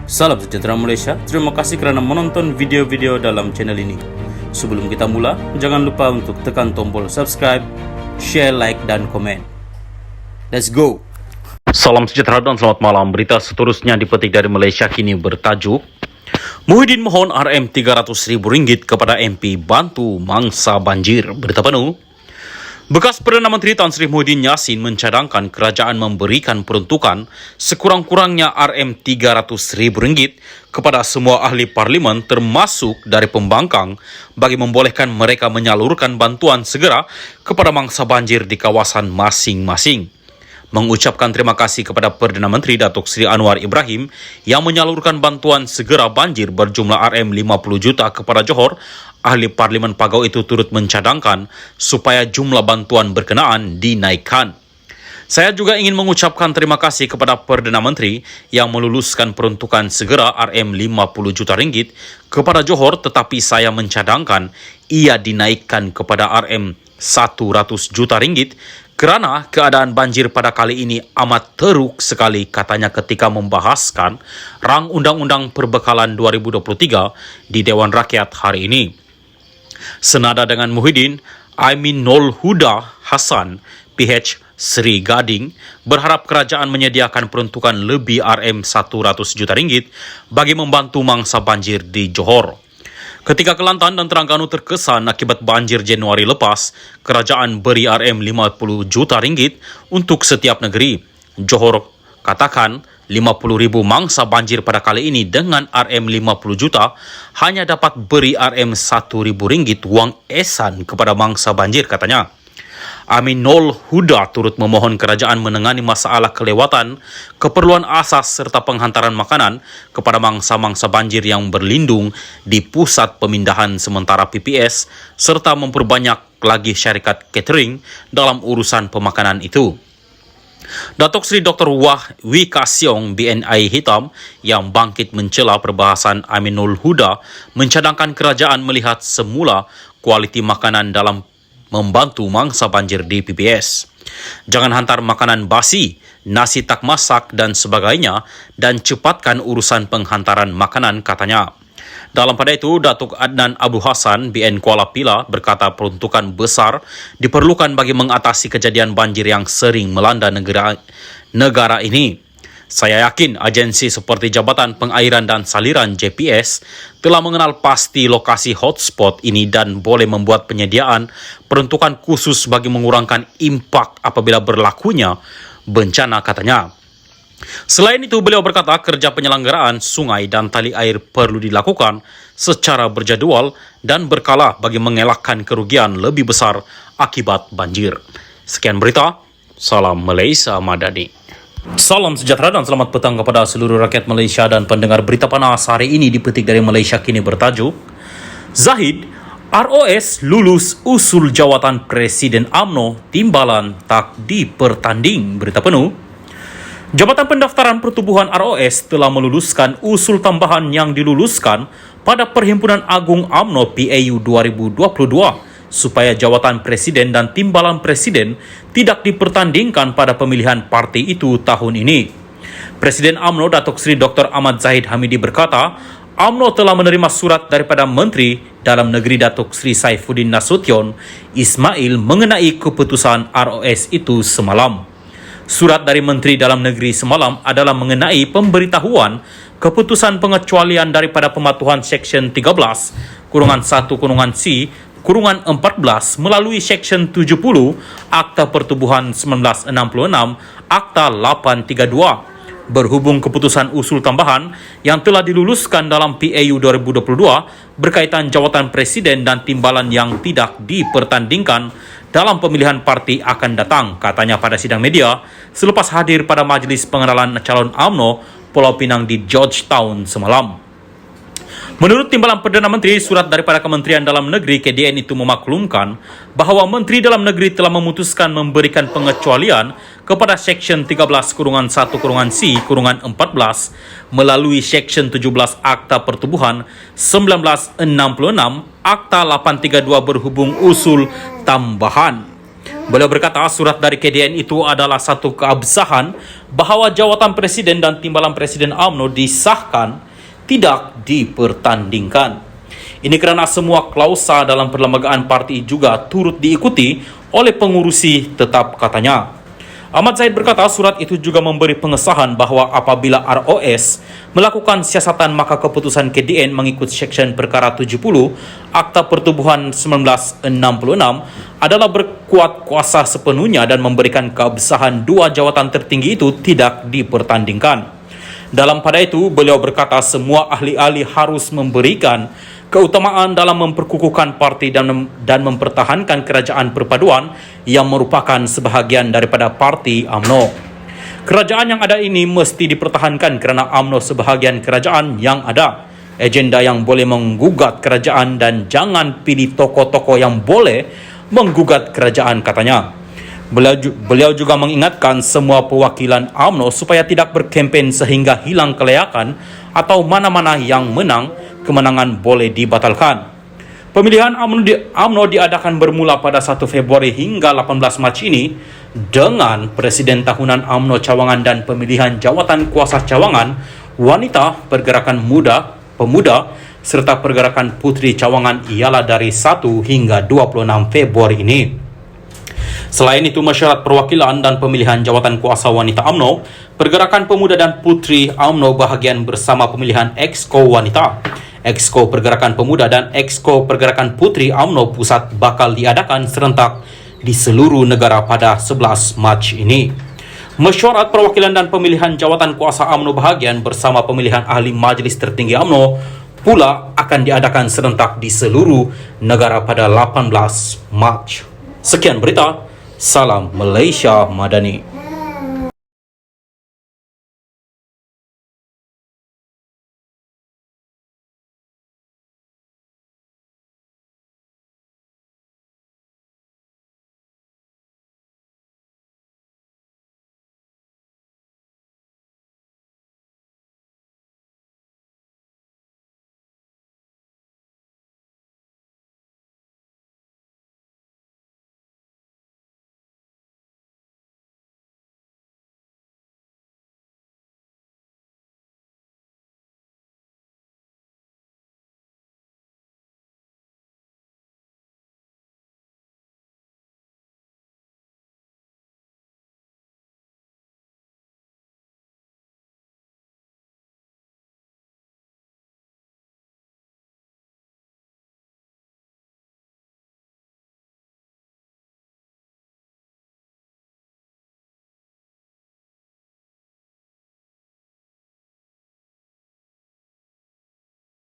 Salam sejahtera Malaysia, terima kasih kerana menonton video-video dalam channel ini. Sebelum kita mula, jangan lupa untuk tekan tombol subscribe, share, like dan komen. Let's go! Salam sejahtera dan selamat malam. Berita seterusnya dipetik dari Malaysia kini bertajuk Muhyiddin mohon RM300,000 kepada MP bantu mangsa banjir. Berita penuh. Bekas Perdana Menteri Tan Sri Muhyiddin Yassin mencadangkan kerajaan memberikan peruntukan sekurang-kurangnya RM300,000 kepada semua ahli parlimen termasuk dari pembangkang bagi membolehkan mereka menyalurkan bantuan segera kepada mangsa banjir di kawasan masing-masing. Mengucapkan terima kasih kepada Perdana Menteri Datuk Seri Anwar Ibrahim yang menyalurkan bantuan segera banjir berjumlah RM50 juta kepada Johor, ahli Parlimen Pagau itu turut mencadangkan supaya jumlah bantuan berkenaan dinaikkan. Saya juga ingin mengucapkan terima kasih kepada Perdana Menteri yang meluluskan peruntukan segera RM50 juta ringgit kepada Johor, tetapi saya mencadangkan ia dinaikkan kepada RM100 juta ringgit kerana keadaan banjir pada kali ini amat teruk sekali, katanya ketika membahaskan rang Undang-Undang Perbekalan 2023 di Dewan Rakyat hari ini. Senada dengan Muhyiddin, Aminul Huda Hassan, PH Seri Gading, berharap kerajaan menyediakan peruntukan lebih RM100 juta ringgit bagi membantu mangsa banjir di Johor. Ketika Kelantan dan Terengganu terkesan akibat banjir Januari lepas, kerajaan beri RM50 juta ringgit untuk setiap negeri. Johor katakan 50,000 mangsa banjir pada kali ini dengan RM50 juta hanya dapat beri RM1,000 wang esan kepada mangsa banjir, katanya. Aminul Huda turut memohon kerajaan menangani masalah kelewatan, keperluan asas serta penghantaran makanan kepada mangsa-mangsa banjir yang berlindung di pusat pemindahan sementara PPS serta memperbanyak lagi syarikat catering dalam urusan pemakanan itu. Datuk Seri Dr. Wahwi Kasiong BNI Hitam yang bangkit mencela perbahasan Aminul Huda mencadangkan kerajaan melihat semula kualiti makanan dalam membantu mangsa banjir di PPS. Jangan hantar makanan basi, nasi tak masak dan sebagainya dan cepatkan urusan penghantaran makanan, katanya. Dalam pada itu, Datuk Adnan Abu Hassan BN Kuala Pila berkata peruntukan besar diperlukan bagi mengatasi kejadian banjir yang sering melanda negara ini. Saya yakin agensi seperti Jabatan Pengairan dan Saliran JPS telah mengenal pasti lokasi hotspot ini dan boleh membuat penyediaan peruntukan khusus bagi mengurangkan impak apabila berlakunya bencana, katanya. Selain itu, beliau berkata kerja penyelenggaraan sungai dan tali air perlu dilakukan secara berjadual dan berkala bagi mengelakkan kerugian lebih besar akibat banjir. Sekian berita, salam Malaysia Madani. Salam sejahtera dan selamat petang kepada seluruh rakyat Malaysia dan pendengar berita panas hari ini dipetik dari Malaysia kini bertajuk Zahid, ROS lulus usul jawatan Presiden UMNO, timbalan tak dipertanding. Berita penuh. Jabatan Pendaftaran Pertubuhan ROS telah meluluskan usul tambahan yang diluluskan pada Perhimpunan Agung UMNO PAU 2022 supaya jawatan presiden dan timbalan presiden tidak dipertandingkan pada pemilihan parti itu tahun ini. Presiden UMNO Datuk Seri Dr. Ahmad Zahid Hamidi berkata, UMNO telah menerima surat daripada Menteri Dalam Negeri Datuk Seri Saifuddin Nasution Ismail mengenai keputusan ROS itu semalam. Surat dari Menteri Dalam Negeri semalam adalah mengenai pemberitahuan keputusan pengecualian daripada pematuhan Seksyen 13-1-C Kurungan 14 melalui Seksyen 70 Akta Pertubuhan 1966 Akta 832 berhubung keputusan usul tambahan yang telah diluluskan dalam PAU 2022 berkaitan jawatan presiden dan timbalan yang tidak dipertandingkan dalam pemilihan parti akan datang, katanya pada sidang media selepas hadir pada Majlis Pengenalan Calon UMNO Pulau Pinang di Georgetown semalam. Menurut Timbalan Perdana Menteri, surat daripada Kementerian Dalam Negeri KDN itu memaklumkan bahawa Menteri Dalam Negeri telah memutuskan memberikan pengecualian kepada Seksyen 13-1-C-14 melalui Seksyen 17 Akta Pertubuhan 1966 Akta 832 berhubung usul tambahan. Beliau berkata surat dari KDN itu adalah satu keabsahan bahawa jawatan Presiden dan Timbalan Presiden UMNO disahkan tidak dipertandingkan. Ini kerana semua klausa dalam perlembagaan parti juga turut diikuti oleh pengurusi tetap, katanya. Ahmad Zahid berkata surat itu juga memberi pengesahan bahawa apabila ROS melakukan siasatan maka keputusan KDN mengikut Seksyen Perkara 70 Akta Pertubuhan 1966 adalah berkuat kuasa sepenuhnya dan memberikan keabsahan dua jawatan tertinggi itu tidak dipertandingkan. Dalam pada itu, beliau berkata semua ahli-ahli harus memberikan keutamaan dalam memperkukuhkan parti dan mempertahankan kerajaan perpaduan yang merupakan sebahagian daripada parti UMNO. Kerajaan yang ada ini mesti dipertahankan kerana UMNO sebahagian kerajaan yang ada. Agenda yang boleh menggugat kerajaan dan jangan pilih tokoh-tokoh yang boleh menggugat kerajaan, katanya. Beliau juga mengingatkan semua perwakilan UMNO supaya tidak berkempen sehingga hilang kelayakan atau mana-mana yang menang, kemenangan boleh dibatalkan. Pemilihan UMNO diadakan bermula pada 1 Februari hingga 18 Mac ini dengan Presiden Tahunan UMNO Cawangan dan pemilihan jawatan kuasa cawangan, wanita, pergerakan pemuda serta pergerakan putri cawangan ialah dari 1 hingga 26 Februari ini. Selain itu, mesyuarat perwakilan dan pemilihan jawatan kuasa wanita UMNO, pergerakan pemuda dan putri UMNO bahagian bersama pemilihan Exco wanita, Exco Pergerakan Pemuda dan Exco Pergerakan Putri UMNO Pusat bakal diadakan serentak di seluruh negara pada 11 Mac ini. Mesyuarat perwakilan dan pemilihan jawatan kuasa UMNO bahagian bersama pemilihan ahli Majlis Tertinggi UMNO pula akan diadakan serentak di seluruh negara pada 18 Mac. Sekian berita, salam Malaysia Madani.